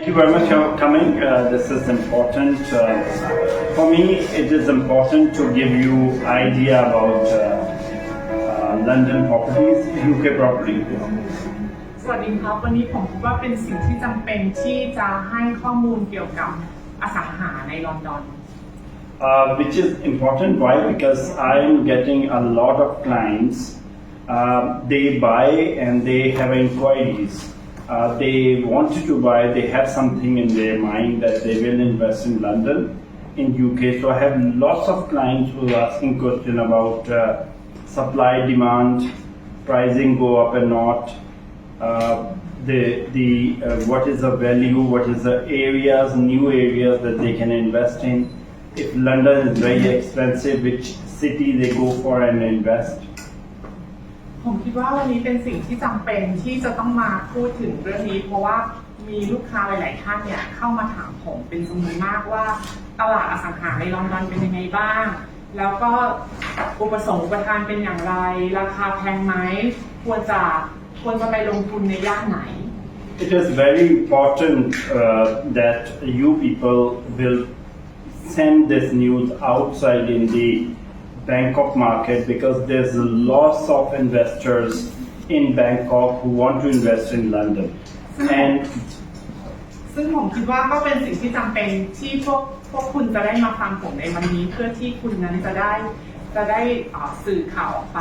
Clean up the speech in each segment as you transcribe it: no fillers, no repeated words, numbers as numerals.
Thank you very much for coming. This is important. For me, it is important to give you idea about London properties, UK properties. สวัสดีครับวันนี้ผมคิดว่าเป็นสิ่งที่จำเป็นที่จะให้ข้อมูลเกี่ยวกับอสังหาในลอนดอน Which is important. Why? Because I'm getting a lot of clients. They buy and they have inquiries. They wanted to buy. They have something in their mind that they will invest in London, in UK. So I have lots of clients who are asking questions about supply, demand, pricing go up or not. What is the value? What is the areas, new areas that they can invest in? If London is very expensive, which city they go for and invest? ผมคิดว่าวันนี้เป็นสิ่งที่จำเป็นที่จะต้องมาพูดถึงเรื่องนี้เพราะว่ามีลูกค้าหลายๆท่านเนี่ยเข้ามาถามผมเป็นจำนวนมากว่าตลาดอสังหาในลอนดอนเป็นยังไงบ้างแล้วก็อุปสงค์อุปทานเป็นอย่างไรราคาแพงไหมควรจะไปลงทุนในย่านไหน It is very important that you people will send this news outside in the Bangkok market because there's lots of investors in Bangkok who want to invest in London. And ซึ่งผมคิดว่าก็เป็นสิ่งที่จำเป็นที่พวกคุณจะได้มาฟังผมในวันนี้เพื่อที่คุณนั้นจะได้สื่อข่าวออกไป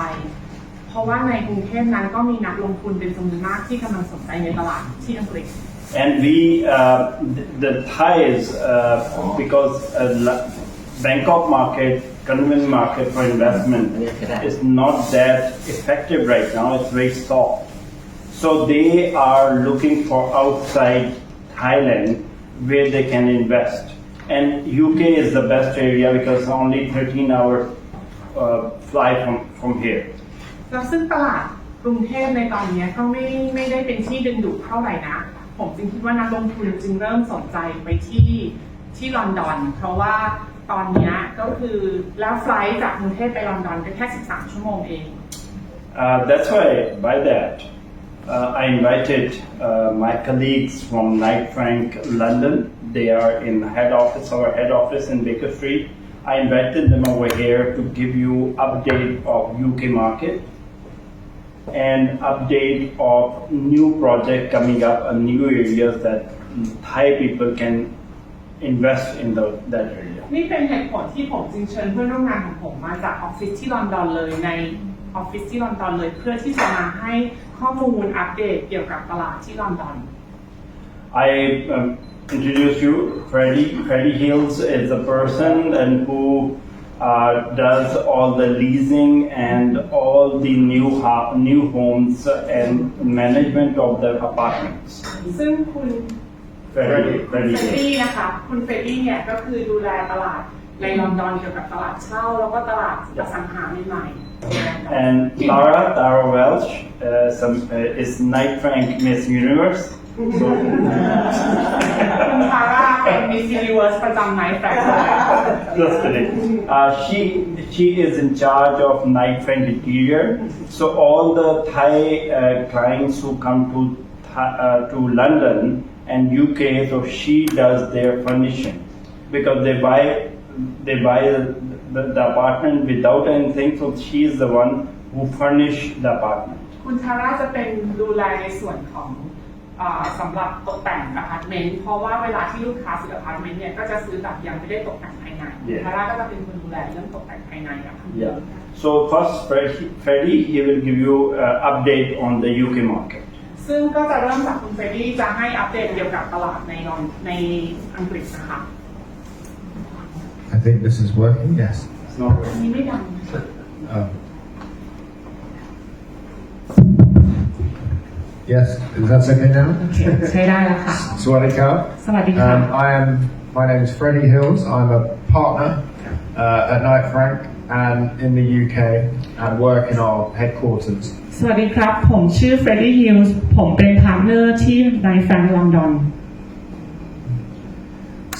เพราะว่าในกรุงเทพนั้นก็มีนักลงทุนเป็นจำนวนมากที่กำลังสนใจในตลาดที่อังกฤษ And the Thais, because Bangkok market, convenient market for investment is not that effective right now. It's very soft. So they are looking for outside Thailand where they can invest. And UK is the best area because only 13 hours flight from here. แล้วซึ่งตลาดกรุงเทพในตอนนี้ก็ไม่ได้เป็นที่ดึงดูดเท่าไหร่นะผมจึงคิดว่านักลงทุนจึงเริ่มสนใจไปที่ลอนดอนเพราะว่าตอนนี้ก็คือแล้วไฟลท์จากกรุงเทพไปลอนดอนก็แค่13ชั่วโมงเอง That's why by that I invited my colleagues from Knight Frank London. They are in our head office in Baker Street. I invited them over here to give you update of UK market and update of new project coming up and new areas that Thai people can invest in that area. นี่เป็นเหตุผลที่ผมจึงเชิญเพื่อนร่วมงานของผมมาจากออฟฟิศที่ลอนดอนเลยในออฟฟิศที่ลอนดอนเลยเพื่อที่จะมาให้ข้อมูลอัปเดตเกี่ยวกับตลาดที่ลอนดอน I introduce you. Freddie Hills is the person and who does all the leasing and all the new homes and management of the apartments. ซึ่งคุณเฟรดดี้นะคะคุณเฟรดดี้เนี่ยก็คือดูแลตลาดในลอนดอนเกี่ยวกับตลาดเช่าแล้วก็ตลาดอสังหาใหม่ๆ And Tara Welch is Knight Frank Miss Universe. คุณทาร่าเป็น Miss Universe ประจำ Knight Frank Just kidding. She is in charge of Knight Frank Interior. So all the Thai clients who come to London and UK, so she does their furnishing because they buy the apartment without anything. So she is the one who furnish the apartment. คุณทาร่าจะเป็นดูแลในส่วนของสำหรับตกแต่งอพาร์ตเมนต์เพราะว่าเวลาที่ลูกค้าซื้ออพาร์ตเมนต์เนี่ยก็จะซื้อแบบยังไม่ได้ตกแต่งภายในทาร่าก็จะเป็นคนดูแลเรื่องตกแต่งภายในอะค่ะ Yeah. So first, Freddie, he will give you update on the UK market. ซึ่งก็จะเริ่มจากคุณเฟรดดี้จะให้อัปเดตเกี่ยวกับตลาดในอังกฤษนะคะ I think this is working. Yes. It's not อันนี้ไม่ดัง Yes. That's okay now. ใช้ได้แล้วค่ะ Sawasdee Ka. สวัสดีค่ะ My name is Freddie Hills. I'm a partner at Knight Frank and in the UK and work in our headquarters. สวัสดีครับผมชื่อเฟรดดี้ฮิลส์ผมเป็นพาร์ทเนอร์ที่ในแฟรงค์ลอนดอน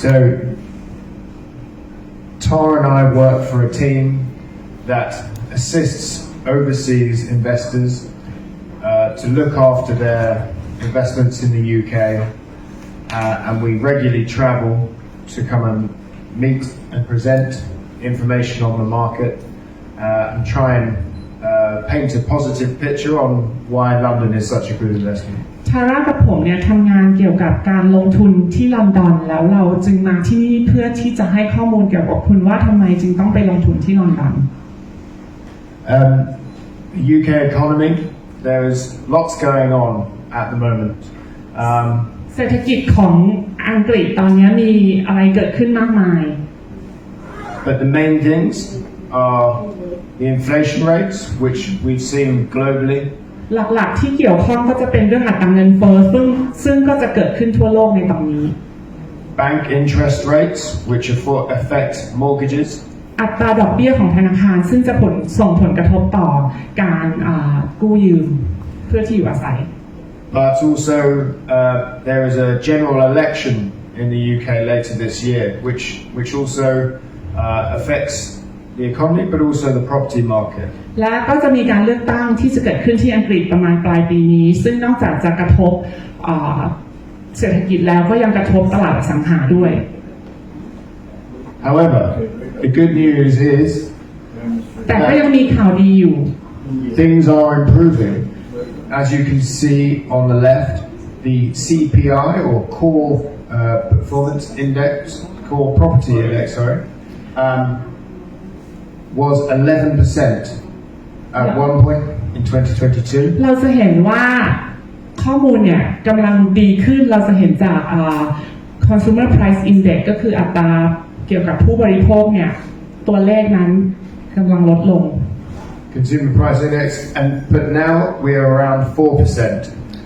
So Tara and I work for a team that assists overseas investors to look after their investments in the UK and we regularly travel to come and meet and present information on the market and try and paint a positive picture on why London is such a good investment. ทาร่ากับผมเนี่ยทำงานเกี่ยวกับการลงทุนที่ลอนดอนแล้วเราจึงมาที่นี่เพื่อที่จะให้ข้อมูลเกี่ยวกับคุณว่าทำไมจึงต้องไปลงทุนที่ลอนดอน UK economy, there is lots going on at the moment. เศรษฐกิจของอังกฤษตอนนี้มีอะไรเกิดขึ้นมากมาย But the main things are the inflation rates, which we've seen globally. หลักๆที่เกี่ยวข้องก็จะเป็นเรื่องอัตราเงินเฟ้อซึ่งก็จะเกิดขึ้นทั่วโลกในตอนนี้ Bank interest rates, which affect mortgages. อัตราดอกเบี้ยของธนาคารซึ่งจะส่งผลกระทบต่อการกู้ยืมเพื่อที่อยู่อาศัย But also there is a general election in the UK later this year, which also affects the economy, but also the property market. และก็จะมีการเลือกตั้งที่จะเกิดขึ้นที่อังกฤษประมาณปลายปีนี้ซึ่งนอกจากจะกระทบเศรษฐกิจแล้วก็ยังกระทบตลาดอสังหาด้วย However, the good news is แต่ก็ยังมีข่าวดีอยู่ things are improving. As you can see on the left, the CPI or Core Performance Index, Core Property Index, sorry, was 11% at one point in 2022. เราจะเห็นว่าข้อมูลเนี่ยกำลังดีขึ้นเราจะเห็นจากConsumer Price Index ก็คืออัตราเกี่ยวกับผู้บริโภคเนี่ยตัวเลขนั้นกำลังลดลง Consumer Price Index, but now we are around 4%.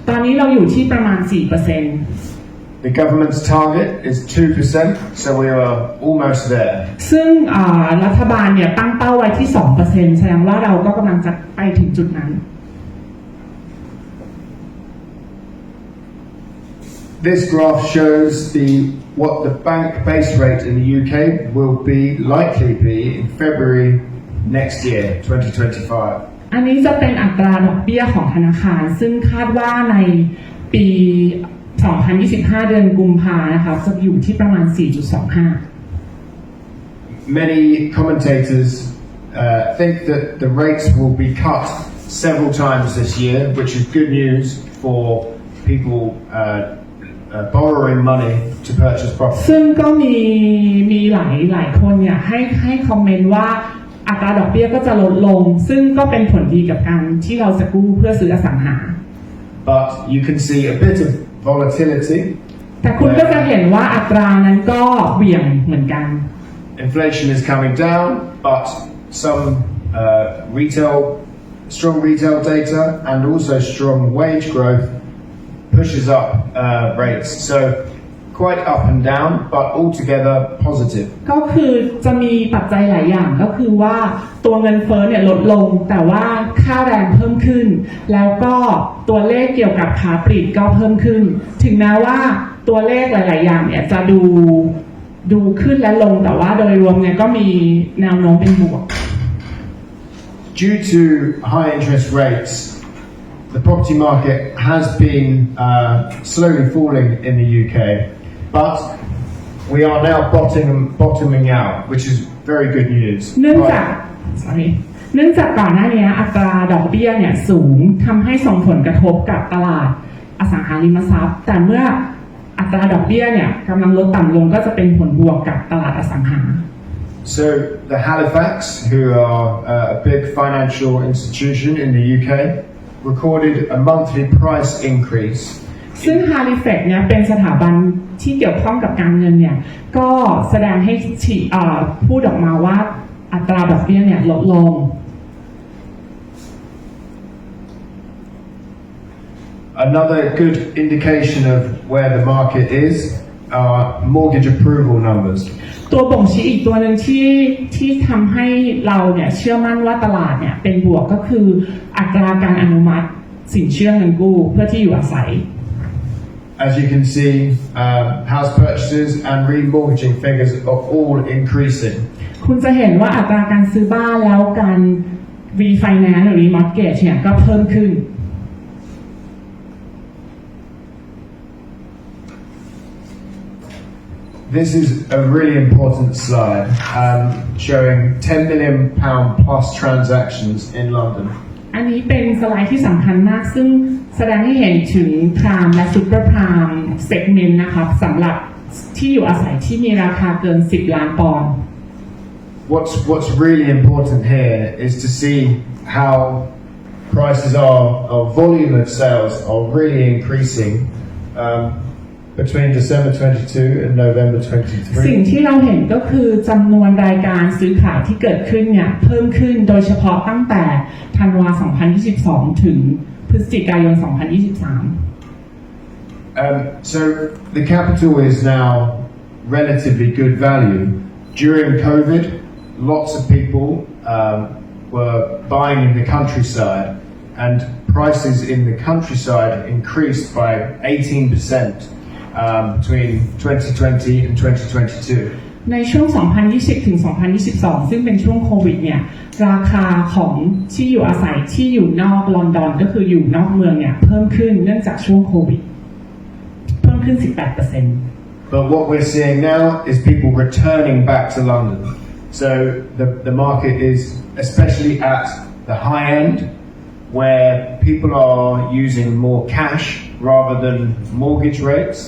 ตอนนี้เราอยู่ที่ประมาณ 4% The government's target is 2%, so we are almost there. ซึ่งรัฐบาลเนี่ยตั้งเป้าไว้ที่ 2% แสดงว่าเราก็กำลังจะไปถึงจุดนั้น This graph shows what the bank base rate in the UK will likely be in February next year, 2025. อันนี้จะเป็นอัตราดอกเบี้ยของธนาคารซึ่งคาดว่าในปี 2025 เดือนกุมภาพันธ์นะคะจะอยู่ที่ประมาณ 4.25 Many commentators think that the rates will be cut several times this year, which is good news for people borrowing money to purchase property. ซึ่งก็มีหลายคนเนี่ยให้คอมเมนต์ว่าอัตราดอกเบี้ยก็จะลดลงซึ่งก็เป็นผลดีกับการที่เราจะกู้เพื่อซื้ออสังหา But you can see a bit of volatility. แต่คุณก็จะเห็นว่าอัตรานั้นก็เหวี่ยงเหมือนกัน Inflation is coming down, but some strong retail data and also strong wage growth pushes up rates. So quite up and down, but altogether positive. ก็คือจะมีปัจจัยหลายอย่างก็คือว่าตัวเงินเฟ้อเนี่ยลดลงแต่ว่าค่าแรงเพิ่มขึ้นแล้วก็ตัวเลขเกี่ยวกับค้าปลีกก็เพิ่มขึ้นถึงแม้ว่าตัวเลขหลายๆอย่างเนี่ยจะดูขึ้นและลงแต่ว่าโดยรวมเนี่ยก็มีแนวโน้มเป็นบวก Due to high interest rates, the property market has been slowly falling in the UK, but we are now bottoming out, which is very good news. เนื่องจากก่อนหน้านี้อัตราดอกเบี้ยเนี่ยสูงทำให้ส่งผลกระทบกับตลาดอสังหาริมทรัพย์แต่เมื่ออัตราดอกเบี้ยเนี่ยกำลังลดต่ำลงก็จะเป็นผลบวกกับตลาดอสังหา So the Halifax, who are a big financial institution in the UK, recorded a monthly price increase. ซึ่ง Halifax เนี่ยเป็นสถาบันที่เกี่ยวข้องกับการเงินเนี่ยก็แสดงให้พูดออกมาว่าอัตราดอกเบี้ยเนี่ยลดลง Another good indication of where the market is are mortgage approval numbers. ตัวบ่งชี้อีกตัวหนึ่งที่ทำให้เราเนี่ยเชื่อมั่นว่าตลาดเนี่ยเป็นบวกก็คืออัตราการอนุมัติสินเชื่อเงินกู้เพื่อที่อยู่อาศัย As you can see, house purchases and remortgaging figures are all increasing. คุณจะเห็นว่าอัตราการซื้อบ้านแล้วการ refinance หรือ remortgage เนี่ยก็เพิ่มขึ้น This is a really important slide showing £10 million plus transactions in London. อันนี้เป็นสไลด์ที่สำคัญมากซึ่งแสดงให้เห็นถึงพรามและซูเปอร์พรามเซกเมนต์นะครับสำหรับที่อยู่อาศัยที่มีราคาเกิน10 ล้านปอนด์ What's really important here is to see how prices are, or volume of sales are really increasing between December 22 and November 23. สิ่งที่เราเห็นก็คือจำนวนรายการซื้อขายที่เกิดขึ้นเนี่ยเพิ่มขึ้นโดยเฉพาะตั้งแต่ธันวาคม 2022 ถึงพฤศจิกายน 2023 So the capital is now relatively good value. During COVID, lots of people were buying in the countryside, and prices in the countryside increased by 18% between 2020 and 2022. ในช่วง 2020 ถึง 2022 ซึ่งเป็นช่วงโควิดเนี่ยราคาของที่อยู่อาศัยที่อยู่นอกลอนดอนก็คืออยู่นอกเมืองเนี่ยเพิ่มขึ้นเนื่องจากช่วงโควิดเพิ่มขึ้น 18% But what we're seeing now is people returning back to London. So the market is especially at the high end, where people are using more cash rather than mortgage rates.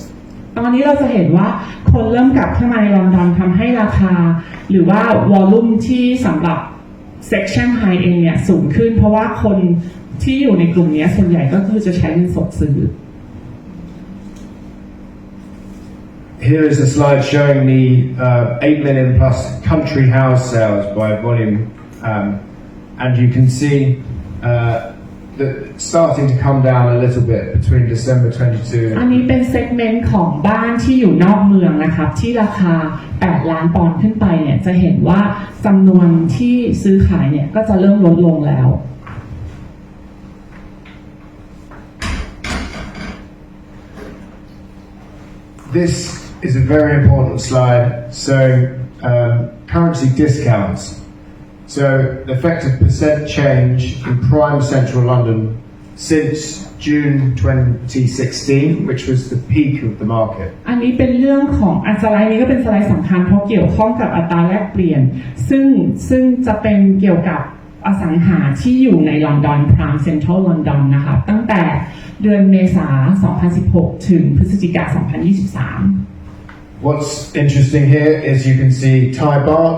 ตอนนี้เราจะเห็นว่าคนเริ่มกลับเข้ามาในลอนดอนทำให้ราคาหรือว่าวอลลุ่มที่สำหรับ section high end เนี่ยสูงขึ้นเพราะว่าคนที่อยู่ในกลุ่มนี้ส่วนใหญ่ก็คือจะใช้เงินสดซื้อ Here is a slide showing the 8 million plus country house sales by volume, and you can see that starting to come down a little bit between December 22. อันนี้เป็นเซกเมนต์ของบ้านที่อยู่นอกเมืองนะครับที่ราคา8 ล้านปอนด์ขึ้นไปเนี่ยจะเห็นว่าจำนวนที่ซื้อขายเนี่ยก็จะเริ่มลดลงแล้ว This is a very important slide showing currency discounts. So the effective percent change in prime central London since June 2016, which was the peak of the market. อันนี้เป็นเรื่องของสไลด์นี้ก็เป็นสไลด์สำคัญเพราะเกี่ยวข้องกับอัตราแลกเปลี่ยนซึ่งจะเป็นเกี่ยวกับอสังหาที่อยู่ในลอนดอนพรามเซ็นทรัลลอนดอนนะคะตั้งแต่เดือนเมษายน 2016 ถึงพฤศจิกายน 2023 What's interesting here is you can see Thai baht,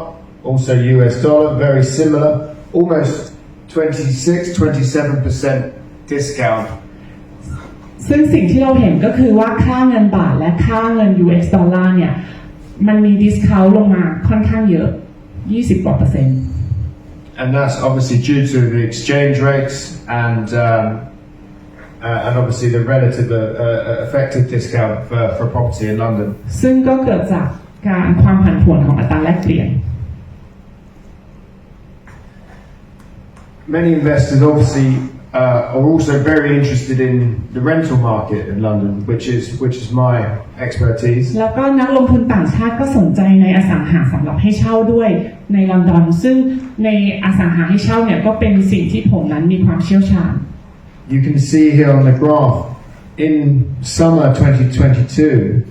also US dollar, very similar, almost 26-27% discount. ซึ่งสิ่งที่เราเห็นก็คือว่าค่าเงินบาทและค่าเงิน US ดอลลาร์เนี่ยมันมีดิสคาวน์ลงมาค่อนข้างเยอะ 20% กว่า%. And that's obviously due to the exchange rates and obviously the relative effective discount for property in London. ซึ่งก็เกิดจากการความผันผวนของอัตราแลกเปลี่ยน Many investors obviously are also very interested in the rental market in London, which is my expertise. แล้วก็นักลงทุนต่างชาติก็สนใจในอสังหาสำหรับให้เช่าด้วยในลอนดอนซึ่งในอสังหาให้เช่าเนี่ยก็เป็นสิ่งที่ผมนั้นมีความเชี่ยวชาญ You can see here on the graph in summer 2022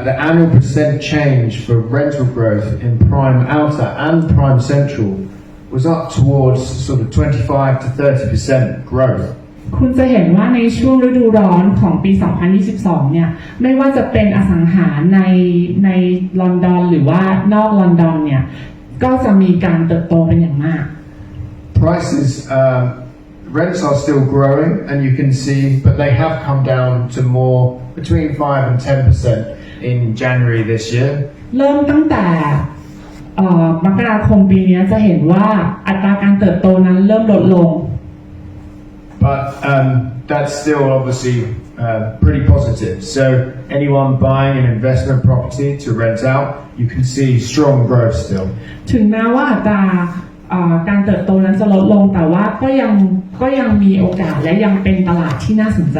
the annual percent change for rental growth in prime outer and prime central was up towards sort of 25 to 30% growth. คุณจะเห็นว่าในช่วงฤดูร้อนของปี 2022 เนี่ยไม่ว่าจะเป็นอสังหาในลอนดอนหรือว่านอกลอนดอนเนี่ยก็จะมีการเติบโตเป็นอย่างมาก Prices rents are still growing and you can see but they have come down to more between 5 and 10% in January this year. เริ่มตั้งแต่มกราคมปีนี้จะเห็นว่าอัตราการเติบโตนั้นเริ่มลดลง But that's still obviously pretty positive. So anyone buying an investment property to rent out, you can see strong growth still. ถึงแม้ว่าอัตราการเติบโตนั้นจะลดลงแต่ว่าก็ยังมีโอกาสและยังเป็นตลาดที่น่าสนใจ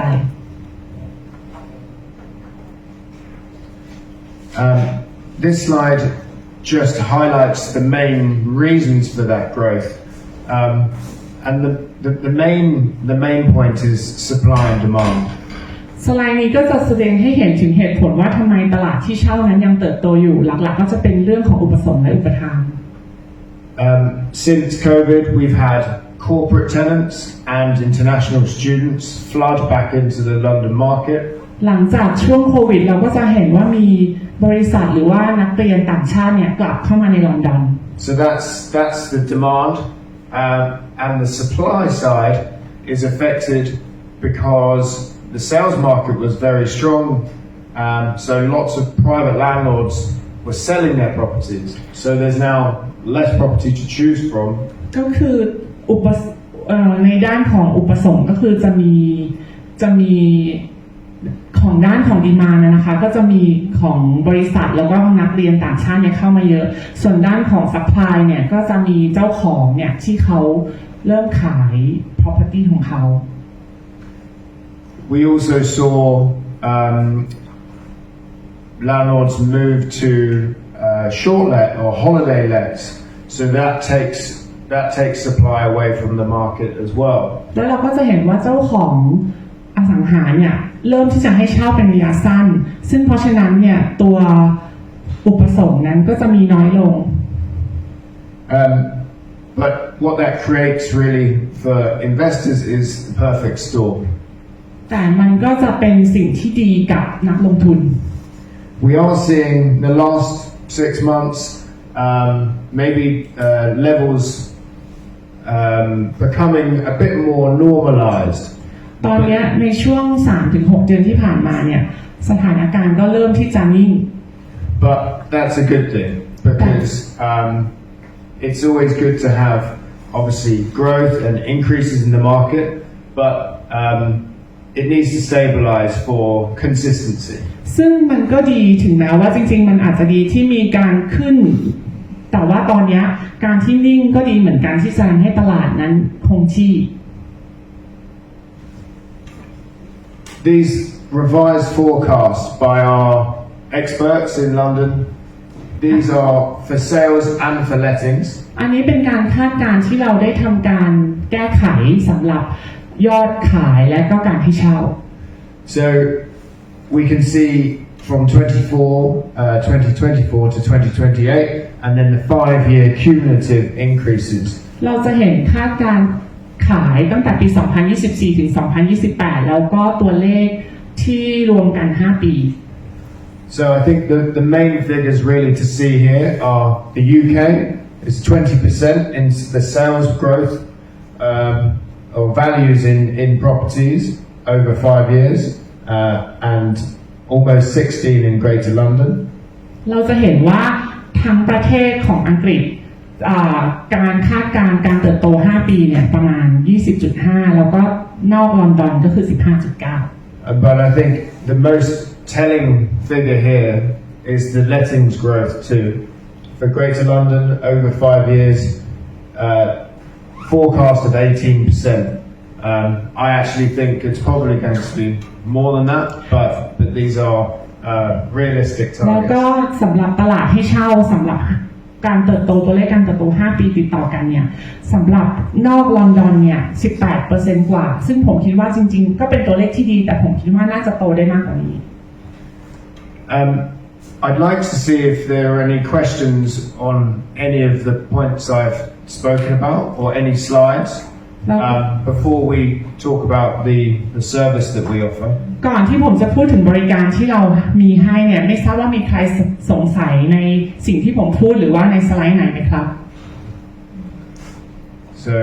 This slide just highlights the main reasons for that growth, and the main point is supply and demand. สไลด์นี้ก็จะแสดงให้เห็นถึงเหตุผลว่าทำไมตลาดที่เช่านั้นยังเติบโตอยู่หลักๆก็จะเป็นเรื่องของอุปสงค์และอุปทาน Since COVID, we've had corporate tenants and international students flood back into the London market. หลังจากช่วงโควิดเราก็จะเห็นว่ามีบริษัทหรือว่านักเรียนต่างชาติเนี่ยกลับเข้ามาในลอนดอน So that's the demand, and the supply side is affected because the sales market was very strong. So lots of private landlords were selling their properties. So there's now less property to choose from. ก็คือในด้านของอุปสงค์ก็คือจะมีของด้านของดีมานด์นะคะก็จะมีของบริษัทแล้วก็นักเรียนต่างชาติเนี่ยเข้ามาเยอะส่วนด้านของซัพพลายเนี่ยก็จะมีเจ้าของเนี่ยที่เขาเริ่มขาย property ของเขา We also saw landlords move to short let or holiday lets, so that takes supply away from the market as well. แล้วเราก็จะเห็นว่าเจ้าของอสังหาเนี่ยเริ่มที่จะให้เช่าเป็นระยะสั้นซึ่งเพราะฉะนั้นเนี่ยตัวอุปสงค์นั้นก็จะมีน้อยลง But what that creates really for investors is the perfect storm. แต่มันก็จะเป็นสิ่งที่ดีกับนักลงทุน We are seeing the last 6 months maybe levels becoming a bit more normalized. ตอนนี้ในช่วง 3-6 เดือนที่ผ่านมาเนี่ยสถานการณ์ก็เริ่มที่จะนิ่ง But that's a good thing because it's always good to have obviously growth and increases in the market, but it needs to stabilize for consistency. ซึ่งมันก็ดีถึงแม้ว่าจริงๆมันอาจจะดีที่มีการขึ้นแต่ว่าตอนนี้การที่นิ่งก็ดีเหมือนกันที่จะให้ตลาดนั้นคงที่ These revised forecasts by our experts in London, these are for sales and for lettings. อันนี้เป็นการคาดการณ์ที่เราได้ทำการแก้ไขสำหรับยอดขายและก็การให้เช่า So we can see from 2024 to 2028, and then the 5-year cumulative increases. เราจะเห็นคาดการณ์ขายตั้งแต่ปี 2024 ถึง 2028 แล้วก็ตัวเลขที่รวมกัน 5 ปี So I think the main figures really to see here are the UK is 20% in the sales growth or values in properties over 5 years, and almost 16 in Greater London. เราจะเห็นว่าทั้งประเทศของอังกฤษการคาดการณ์การเติบโต 5 ปีเนี่ยประมาณ 20.5 แล้วก็นอกลอนดอนก็คือ 15.9 But I think the most telling figure here is the lettings growth too. For Greater London over 5 years, forecast of 18%. I actually think it's probably going to be more than that, but these are realistic แล้วก็ targets. สำหรับตลาดให้เช่าสำหรับการเติบโตตัวเลขการเติบโต 5 ปีติดต่อกันเนี่ยสำหรับนอกลอนดอนเนี่ย 18% กว่าซึ่งผมคิดว่าจริงๆก็เป็นตัวเลขที่ดีแต่ผมคิดว่าน่าจะโตได้มากกว่านี้ I'd like to see if there are any questions on any of the points I've spoken about or any slides before we talk about the service that we offer. ก่อนที่ผมจะพูดถึงบริการที่เรามีให้เนี่ยไม่ทราบว่ามีใครสงสัยในสิ่งที่ผมพูดหรือว่าในสไลด์ไหนไหมครับ So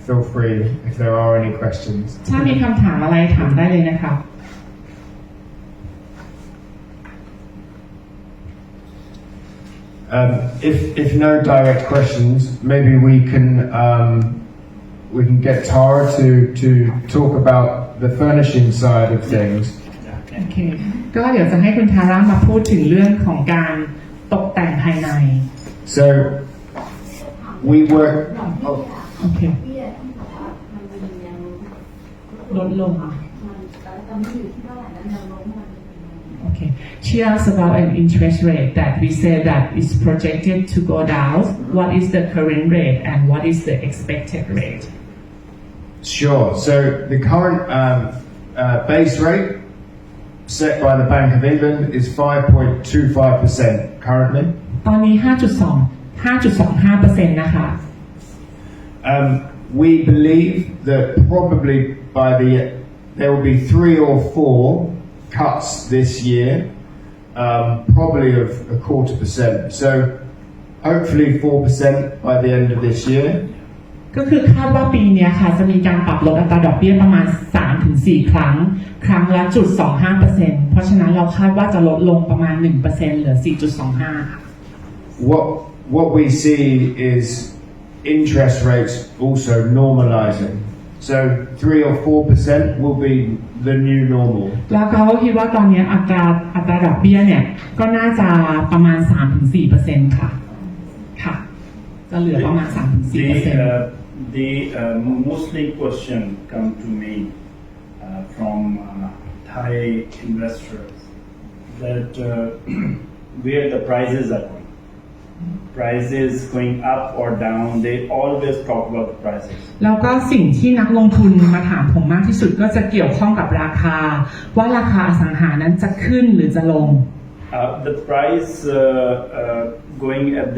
feel free if there are any questions. ถ้ามีคำถามอะไรถามได้เลยนะครับ If no direct questions, maybe we can get Tara to talk about the furnishing side of things. โอเคก็เดี๋ยวจะให้คุณทาร่ามาพูดถึงเรื่องของการตกแต่งภายใน So we work. โอเคลดลง Okay. She asked about an interest rate that we said that is projected to go down. What is the current rate and what is the expected rate? Sure. So the current base rate set by the Bank of England is 5.25% currently. ตอนนี้ 5.25% นะคะ We believe that probably there will be 3 or 4 cuts this year, probably of 0.25%. So hopefully 4% by the end of this year. ก็คือคาดว่าปีนี้ค่ะจะมีการปรับลดอัตราดอกเบี้ยประมาณ 3-4 ครั้งละ0.25%เพราะฉะนั้นเราคาดว่าจะลดลงประมาณ 1% เหลือ 4.25 ค่ะ What we see is interest rates also normalizing. So 3 or 4% will be the new normal. แล้วเขาคิดว่าตอนนี้อัตราดอกเบี้ยเนี่ยก็น่าจะประมาณ 3-4% ค่ะจะเหลือประมาณ 3-4% The mostly question come to me from Thai investors that where the prices are going. Prices going up or down, they always talk about the prices. แล้วก็สิ่งที่นักลงทุนมาถามผมมากที่สุดก็จะเกี่ยวข้องกับราคาว่าราคาอสังหานั้นจะขึ้นหรือจะลง The price going at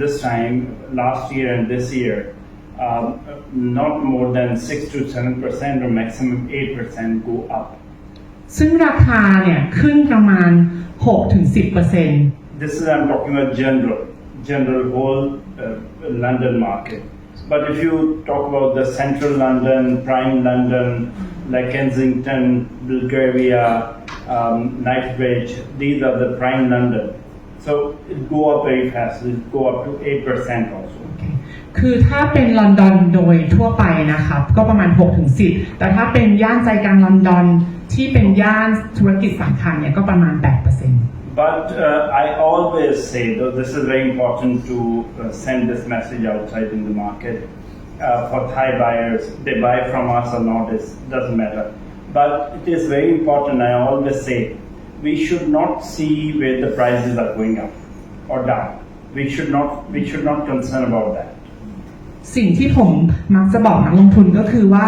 this time last year and this year, not more than 6-7% or maximum 8% go up. ซึ่งราคาเนี่ยขึ้นประมาณ 6-10% This is I'm talking about general whole London market. But if you talk about the central London, prime London, like Kensington, Belgravia, Knightsbridge, these are the prime London. So it go up very fast. It go up to 8% also. คือถ้าเป็นลอนดอนโดยทั่วไปนะครับก็ประมาณ 6-10 แต่ถ้าเป็นย่านใจกลางลอนดอนที่เป็นย่านธุรกิจสำคัญเนี่ยก็ประมาณ 8% But I always say, though this is very important to send this message outside in the market for Thai buyers, they buy from us or not, it doesn't matter. But it is very important, I always say, we should not see where the prices are going up or down. We should not concern about that. สิ่งที่ผมมักจะบอกนักลงทุนก็คือว่า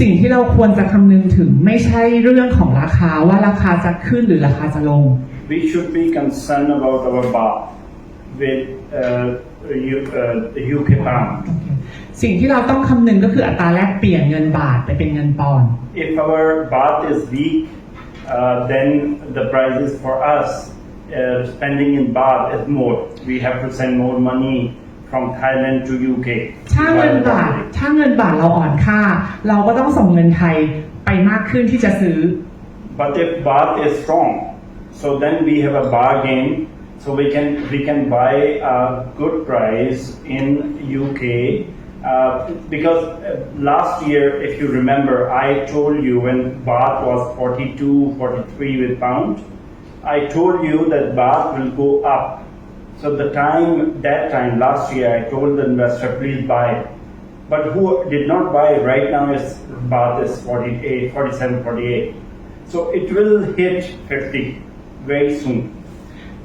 สิ่งที่เราควรจะคำนึงถึงไม่ใช่เรื่องของราคาว่าราคาจะขึ้นหรือราคาจะลง We should be concerned about our baht with the UK pound. สิ่งที่เราต้องคำนึงก็คืออัตราแลกเปลี่ยนเงินบาทไปเป็นเงินปอนด์ If our baht is weak, then the prices for us spending in baht is more. We have to send more money from Thailand to UK. ถ้าเงินบาทเราอ่อนค่าเราก็ต้องส่งเงินไทยไปมากขึ้นที่จะซื้อ But if baht is strong, so then we have a bargain. So we can buy a good price in UK because last year, if you remember, I told you when baht was 42, 43 with pound, I told you that baht will go up. So that time last year, I told the investor, please buy. But who did not buy right now is baht is 48, 47, 48. So it will hit 50 very soon.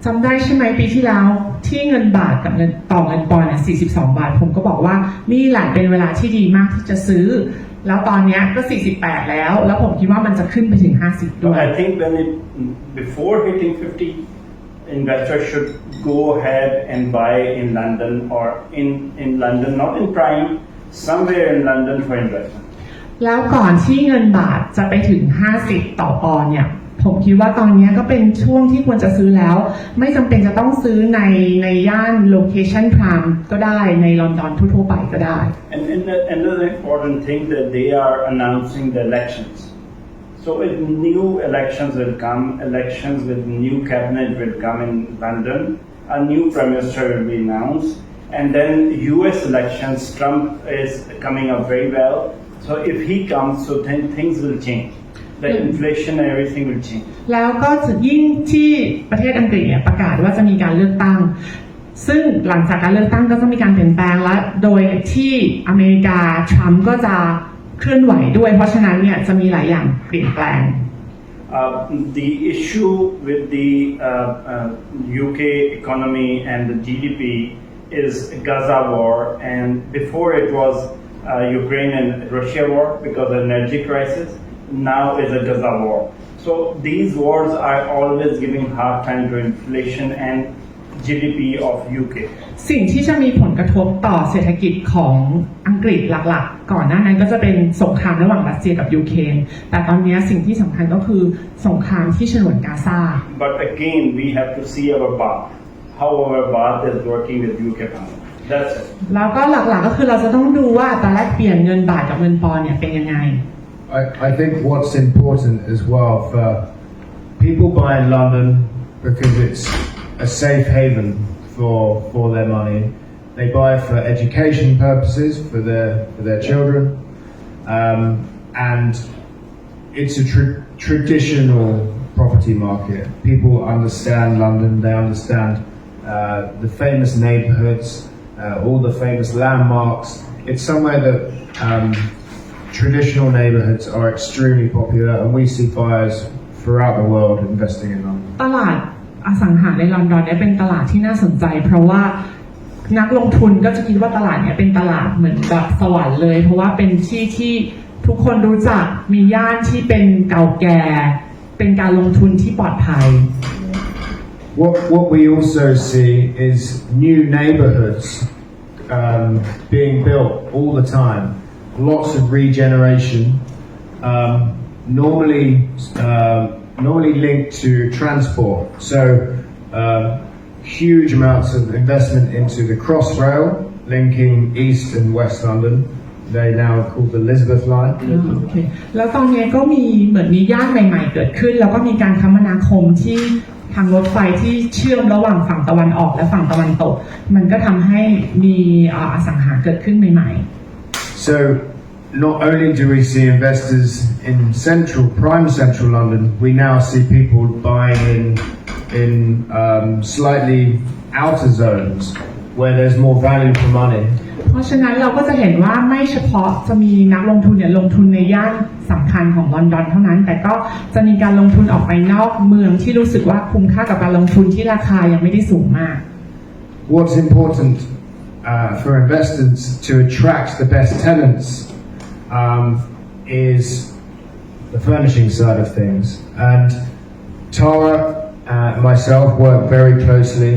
จำได้ใช่ไหมปีที่แล้วที่เงินบาทกับเงินต่อเงินปอนด์42 บาทผมก็บอกว่านี่แหละเป็นเวลาที่ดีมากที่จะซื้อแล้วตอนนี้ก็48แล้วผมคิดว่ามันจะขึ้นไปถึง50ด้วย I think before hitting 50, investors should go ahead and buy in London or in London, not in prime, somewhere in London for investment. แล้วก่อนที่เงินบาทจะไปถึง50ต่อปอนด์เนี่ยผมคิดว่าตอนนี้ก็เป็นช่วงที่ควรจะซื้อแล้วไม่จำเป็นจะต้องซื้อในย่าน location prime ก็ได้ในลอนดอนทั่วๆไปก็ได้ And another important thing that they are announcing the elections. So if new elections will come, elections with new cabinet will come in London, a new prime minister will be announced, and then US elections, Trump is coming up very well. So if he comes, so then things will change. The inflation and everything will change. แล้วก็ยิ่งที่ประเทศอังกฤษเนี่ยประกาศว่าจะมีการเลือกตั้งซึ่งหลังจากการเลือกตั้งก็จะมีการเปลี่ยนแปลงและโดยที่อเมริกาทรัมป์ก็จะเคลื่อนไหวด้วยเพราะฉะนั้นเนี่ยจะมีหลายอย่างเปลี่ยนแปลง The issue with the UK economy and the GDP is Gaza war, and before it was Ukraine and Russia war because of energy crisis. Now is a Gaza war. So these wars are always giving hard time to inflation and GDP of UK. สิ่งที่จะมีผลกระทบต่อเศรษฐกิจของอังกฤษหลักๆก่อนหน้านั้นก็จะเป็นสงครามระหว่างรัสเซียกับยูเครนแต่ตอนนี้สิ่งที่สำคัญก็คือสงครามที่ฉนวนกาซา But again we have to see our baht, how our baht is working with UK pound. That's it. แล้วก็หลักๆก็คือเราจะต้องดูว่าอัตราแลกเปลี่ยนเงินบาทกับเงินปอนด์เนี่ยเป็นยังไง I think what's important as well for people buy in London because it's a safe haven for their money. They buy for education purposes for their children, and it's a traditional property market. People understand London. They understand the famous neighbourhoods, all the famous landmarks. It's somewhere that traditional neighbourhoods are extremely popular, and we see buyers throughout the world investing in London. ตลาดอสังหาในลอนดอนเนี่ยเป็นตลาดที่น่าสนใจเพราะว่านักลงทุนก็จะคิดว่าตลาดเนี่ยเป็นตลาดเหมือนแบบสวรรค์เลยเพราะว่าเป็นที่ทุกคนรู้จักมีย่านที่เป็นเก่าแก่เป็นการลงทุนที่ปลอดภัย What we also see is new neighbourhoods being built all the time. Lots of regeneration, normally linked to transport. So huge amounts of investment into the Crossrail linking East and West London. They now called the Elizabeth Line. โอเคแล้วตอนนี้ก็มีเหมือนมีย่านใหม่ๆเกิดขึ้นแล้วก็มีการคมนาคมที่ทางรถไฟที่เชื่อมระหว่างฝั่งตะวันออกและฝั่งตะวันตกมันก็ทำให้มีอสังหาเกิดขึ้นใหม่ๆ So not only do we see investors in prime central London, we now see people buying in slightly outer zones where there's more value for money. เพราะฉะนั้นเราก็จะเห็นว่าไม่เฉพาะจะมีนักลงทุนเนี่ยลงทุนในย่านสำคัญของลอนดอนเท่านั้นแต่ก็จะมีการลงทุนออกไปนอกเมืองที่รู้สึกว่าคุ้มค่ากับการลงทุนที่ราคายังไม่ได้สูงมาก What's important for investors to attract the best tenants is the furnishing side of things, and Tara and myself work very closely.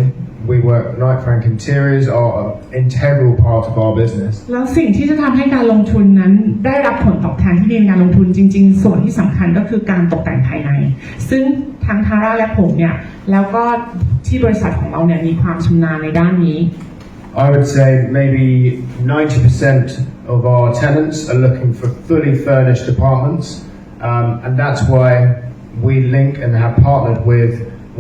We work Knight Frank Interiors are an integral part of our business. แล้วสิ่งที่จะทำให้การลงทุนนั้นได้รับผลตอบแทนที่ดีในการลงทุนจริงๆส่วนที่สำคัญก็คือการตกแต่งภายในซึ่งทั้งทาร่าและผมเนี่ยแล้วก็ที่บริษัทของเราเนี่ยมีความชำนาญในด้านนี้ I would say maybe 90% of our tenants are looking for fully furnished apartments, and that's why we link and have partnered with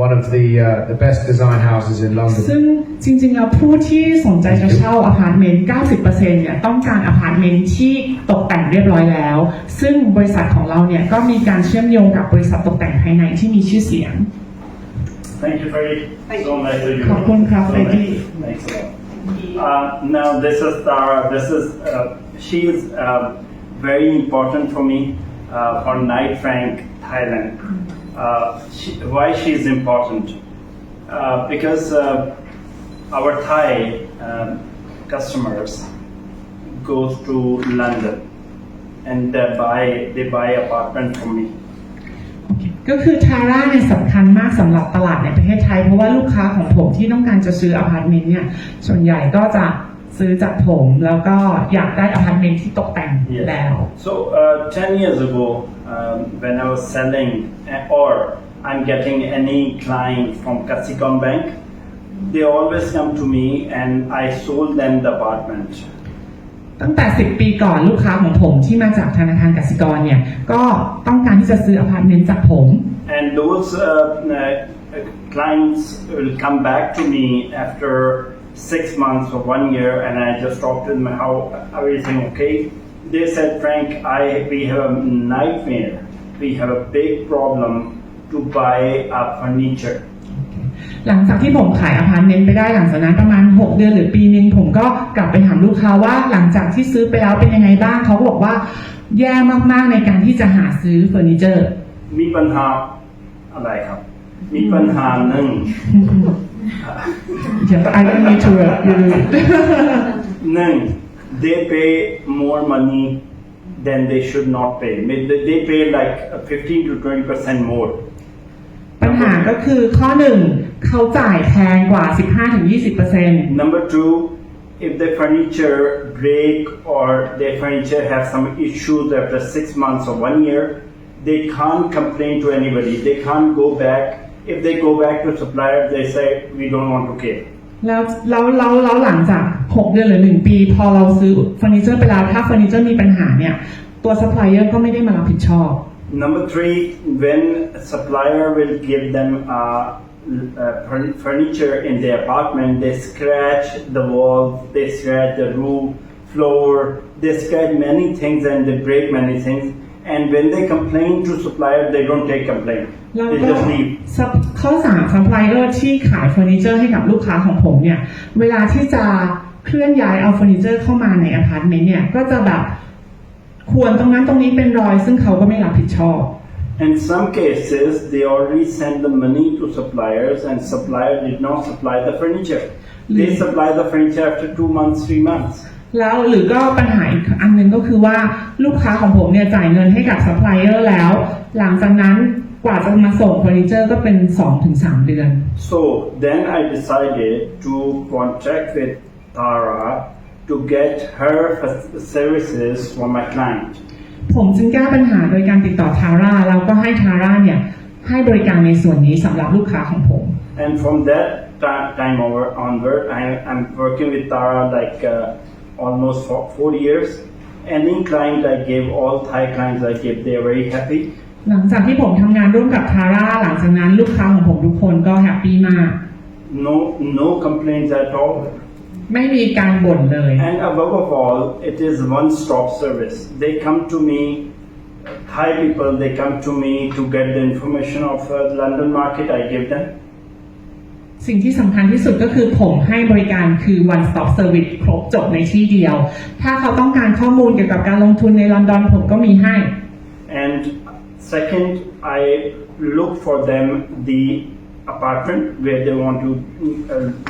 one of the best design houses in London. ซึ่งจริงๆแล้วผู้ที่สนใจจะเช่าอพาร์ตเมนต์ 90% เนี่ยต้องการอพาร์ตเมนต์ที่ตกแต่งเรียบร้อยแล้วซึ่งบริษัทของเราเนี่ยก็มีการเชื่อมโยงกับบริษัทตกแต่งภายในที่มีชื่อเสียง Thank you very so much for you. ขอบคุณครับเฟรดดี้ Thanks a lot. Now this is Tara. She is very important for me for Knight Frank Thailand. Why she is important? Because our Thai customers go to London and they buy apartment from me. ก็คือทาร่าเนี่ยสำคัญมากสำหรับตลาดในประเทศไทยเพราะว่าลูกค้าของผมที่ต้องการจะซื้ออพาร์ตเมนต์เนี่ยส่วนใหญ่ก็จะซื้อจากผมแล้วก็อยากได้อพาร์ตเมนต์ที่ตกแต่งแล้ว So 10 years ago when I was selling or I'm getting any client from Kasikom Bank, they always come to me and I sold them the apartment. ตั้งแต่10 ปีก่อนลูกค้าของผมที่มาจากธนาคารกสิกรเนี่ยก็ต้องการที่จะซื้ออพาร์ตเมนต์จากผม And those clients will come back to me after 6 months or 1 year, and I just talked to them how everything okay. They said, Frank, we have a nightmare. We have a big problem to buy our furniture. หลังจากที่ผมขายอพาร์ตเมนต์ไปได้หลังจากนั้นประมาณ6 เดือนหรือปีนึงผมก็กลับไปถามลูกค้าว่าหลังจากที่ซื้อไปแล้วเป็นยังไงบ้างเขาบอกว่าแย่มากๆในการที่จะหาซื้อเฟอร์นิเจอร์มีปัญหาอะไรครับมีปัญหาหนึ่ง I don't need toหนึ่ง they pay more money then they should not pay. They pay like 15 to 20% more. ปัญหาก็คือข้อหนึ่งเขาจ่ายแพงกว่า 15-20% Number two, if the furniture break or their furniture have some issues after 6 months or 1 year, they can't complain to anybody. They can't go back. If they go back to suppliers, they say we don't want to pay. แล้วหลังจาก6 เดือนหรือ 1 ปีพอเราซื้อเฟอร์นิเจอร์ไปแล้วถ้าเฟอร์นิเจอร์มีปัญหาเนี่ยตัวซัพพลายเออร์ก็ไม่ได้มารับผิดชอบ Number three, when a supplier will give them furniture in their apartment, they scratch the walls, they scratch the roof, floor, they scratch many things and they break many things. And when they complain to supplier, they don't take complaint. แล้ว They ก็ just leave. ข้อ 3 ซัพพลายเออร์ที่ขายเฟอร์นิเจอร์ให้กับลูกค้าของผมเนี่ยเวลาที่จะเคลื่อนย้ายเอาเฟอร์นิเจอร์เข้ามาในอพาร์ตเมนต์เนี่ยก็จะแบบควรตรงนั้นตรงนี้เป็นรอยซึ่งเขาก็ไม่รับผิดชอบ In some cases, they already send the money to suppliers and supplier did not supply the furniture. They supply the furniture after 2 months, 3 months. แล้วหรือก็ปัญหาอีกอันหนึ่งก็คือว่าลูกค้าของผมเนี่ยจ่ายเงินให้กับซัพพลายเออร์แล้วหลังจากนั้นกว่าจะมาส่งเฟอร์นิเจอร์ก็เป็น 2-3 เดือน So then I decided to contract with Tara to get her services for my client. ผมจึงแก้ปัญหาโดยการติดต่อทาร่าแล้วก็ให้ทาร่าเนี่ยให้บริการในส่วนนี้สำหรับลูกค้าของผม And from that time onward, I'm working with Tara like almost for 4 years. Any client I gave, all Thai clients I gave, they are very happy. หลังจากที่ผมทำงานร่วมกับทาร่าหลังจากนั้นลูกค้าของผมทุกคนก็แฮปปี้มาก No complaints at all. ไม่มีการบ่นเลย And above all, it is one-stop service. They come to me, Thai people, they come to me to get the information of London market, I give them. สิ่งที่สำคัญที่สุดก็คือผมให้บริการคือ one stop service ครบจบในที่เดียว ถ้าเขาต้องการข้อมูลเกี่ยวกับการลงทุนในลอนดอนผมก็มีให้ And second, I look for them the apartment where they want to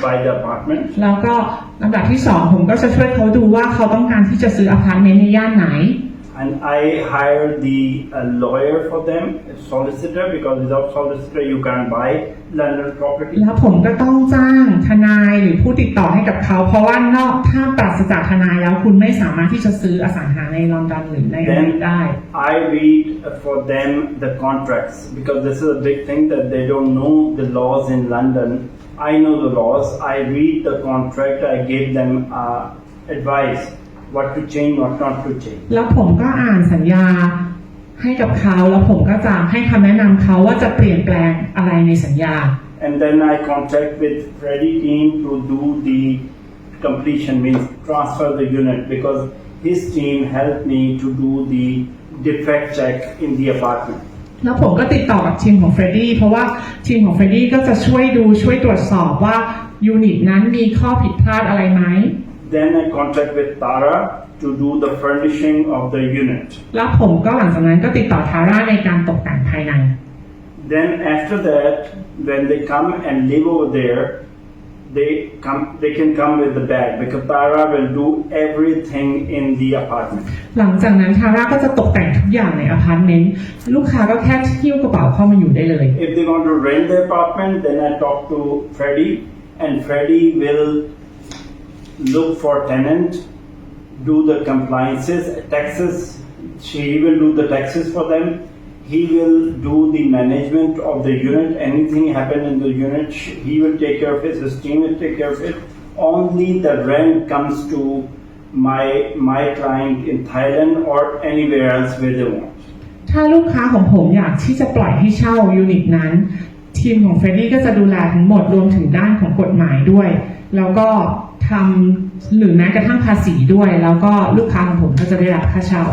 buy the apartment. แล้วก็ลำดับที่ 2 ผมก็จะช่วยเขาดูว่าเขาต้องการที่จะซื้ออพาร์ตเมนต์ในย่านไหน And I hire the lawyer for them, a solicitor, because without solicitor you can't buy London property. แล้วผมก็ต้องจ้างทนายหรือผู้ติดต่อให้กับเขาเพราะว่านอกถ้าปราศจากทนายแล้วคุณไม่สามารถที่จะซื้ออสังหาในลอนดอนหรือในอังกฤษได้ I read for them the contracts because this is a big thing that they don't know the laws in London. I know the laws. I read the contract. I give them advice what to change, what not to change. แล้วผมก็อ่านสัญญาให้กับเขาแล้วผมก็จะให้คำแนะนำเขาว่าจะเปลี่ยนแปลงอะไรในสัญญา And then I contact with Freddie team to do the completion, means transfer the unit, because his team helped me to do the defect check in the apartment. แล้วผมก็ติดต่อกับทีมของเฟรดดี้เพราะว่าทีมของเฟรดดี้ก็จะช่วยตรวจสอบว่ายูนิตนั้นมีข้อผิดพลาดอะไรไหม Then I contact with Tara to do the furnishing of the unit. แล้วผมก็หลังจากนั้นก็ติดต่อทาร่าในการตกแต่งภายใน Then after that, when they come and live over there, they can come with the bag because Tara will do everything in the apartment. หลังจากนั้นทาร่าก็จะตกแต่งทุกอย่างในอพาร์ตเมนต์ลูกค้าก็แค่หิ้วกระเป๋าเข้ามาอยู่ได้เลย If they want to rent the apartment, then I talk to Freddie, and Freddie will look for tenant, do the compliances, taxes. He will do the taxes for them. He will do the management of the unit. Anything happen in the unit, he will take care of it. His team will take care of it. Only the rent comes to my client in Thailand or anywhere else where they want. ถ้าลูกค้าของผมอยากที่จะปล่อยให้เช่ายูนิตนั้นทีมของเฟรดดี้ก็จะดูแลทั้งหมดรวมถึงด้านของกฎหมายด้วยแล้วก็ทำหรือแม้กระทั่งภาษีด้วยแล้วก็ลูกค้าของผมก็จะได้รับค่าเช่า